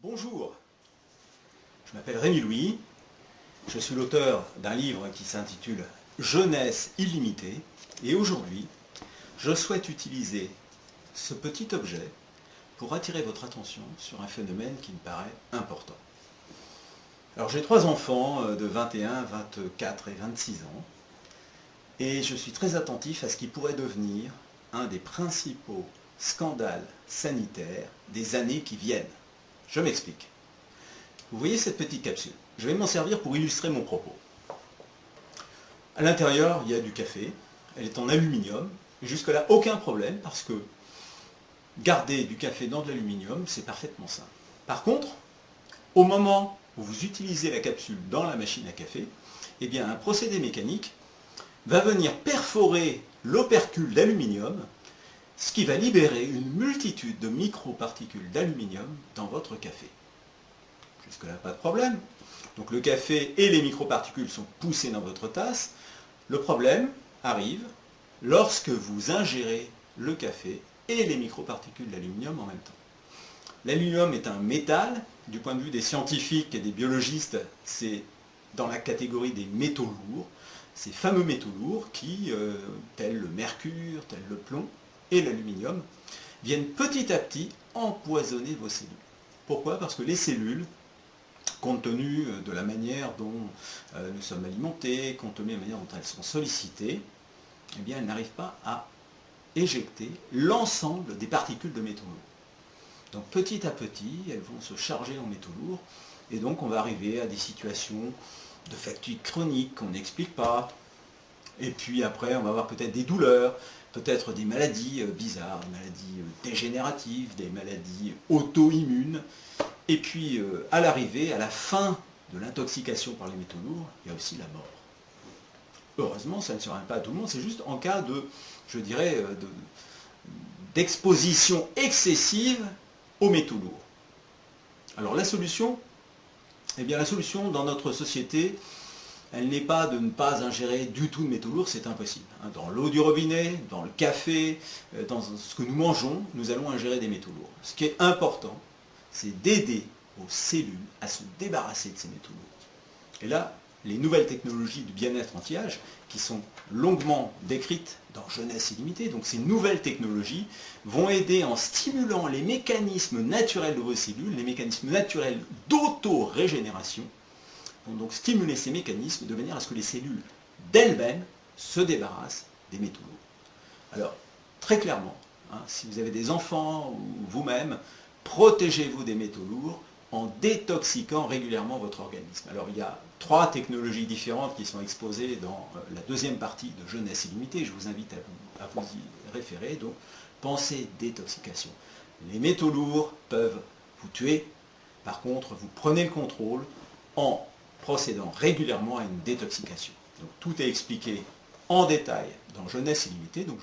Bonjour, je m'appelle Rémi Louis, je suis l'auteur d'un livre qui s'intitule Jeunesse illimitée et aujourd'hui je souhaite utiliser ce petit objet pour attirer votre attention sur un phénomène qui me paraît important. Alors j'ai 3 enfants de 21, 24 et 26 ans et je suis très attentif à ce qui pourrait devenir un des principaux scandales sanitaires des années qui viennent. Je m'explique. Vous voyez cette petite capsule? Je vais m'en servir pour illustrer mon propos. À l'intérieur, il y a du café. Elle est en aluminium. Jusque-là, aucun problème parce que garder du café dans de l'aluminium, c'est parfaitement simple. Par contre, au moment où vous utilisez la capsule dans la machine à café, eh bien, un procédé mécanique va venir perforer l'opercule d'aluminium, ce qui va libérer une multitude de microparticules d'aluminium dans votre café. Jusque-là, pas de problème. Donc le café et les microparticules sont poussés dans votre tasse. Le problème arrive lorsque vous ingérez le café et les microparticules d'aluminium en même temps. L'aluminium est un métal. Du point de vue des scientifiques et des biologistes, c'est dans la catégorie des métaux lourds. Ces fameux métaux lourds qui, tels le mercure, tels le plomb et l'aluminium, viennent petit à petit empoisonner vos cellules. Pourquoi? Parce que les cellules, compte tenu de la manière dont nous sommes alimentés, compte tenu de la manière dont elles sont sollicitées, eh bien, elles n'arrivent pas à éjecter l'ensemble des particules de métaux lourds. Donc petit à petit, elles vont se charger en métaux lourds, et donc on va arriver à des situations de fatigue chronique qu'on n'explique pas, et puis après on va avoir peut-être des douleurs, peut-être des maladies bizarres, des maladies dégénératives, des maladies auto-immunes. Et puis, à l'arrivée, à la fin de l'intoxication par les métaux lourds, il y a aussi la mort. Heureusement, ça ne se règle pas à tout le monde, c'est juste en cas de, je dirais, d'exposition excessive aux métaux lourds. Alors la solution, eh bien la solution dans notre société, elle n'est pas de ne pas ingérer du tout de métaux lourds, c'est impossible. Dans l'eau du robinet, dans le café, dans ce que nous mangeons, nous allons ingérer des métaux lourds. Ce qui est important, c'est d'aider aux cellules à se débarrasser de ces métaux lourds. Et là, les nouvelles technologies du bien-être anti-âge, qui sont longuement décrites dans Jeunesse illimitée, donc ces nouvelles technologies vont aider en stimulant les mécanismes naturels de vos cellules, les mécanismes naturels d'auto-régénération, vont donc stimuler ces mécanismes de manière à ce que les cellules d'elles-mêmes se débarrassent des métaux lourds. Alors, très clairement, si vous avez des enfants ou vous-même, protégez-vous des métaux lourds en détoxiquant régulièrement votre organisme. Alors il y a 3 technologies différentes qui sont exposées dans la deuxième partie de Jeunesse illimitée. Je vous invite à vous y référer. Donc, pensez détoxication. Les métaux lourds peuvent vous tuer. Par contre, vous prenez le contrôle en procédant régulièrement à une détoxication. Donc tout est expliqué en détail dans Jeunesse illimitée. Donc,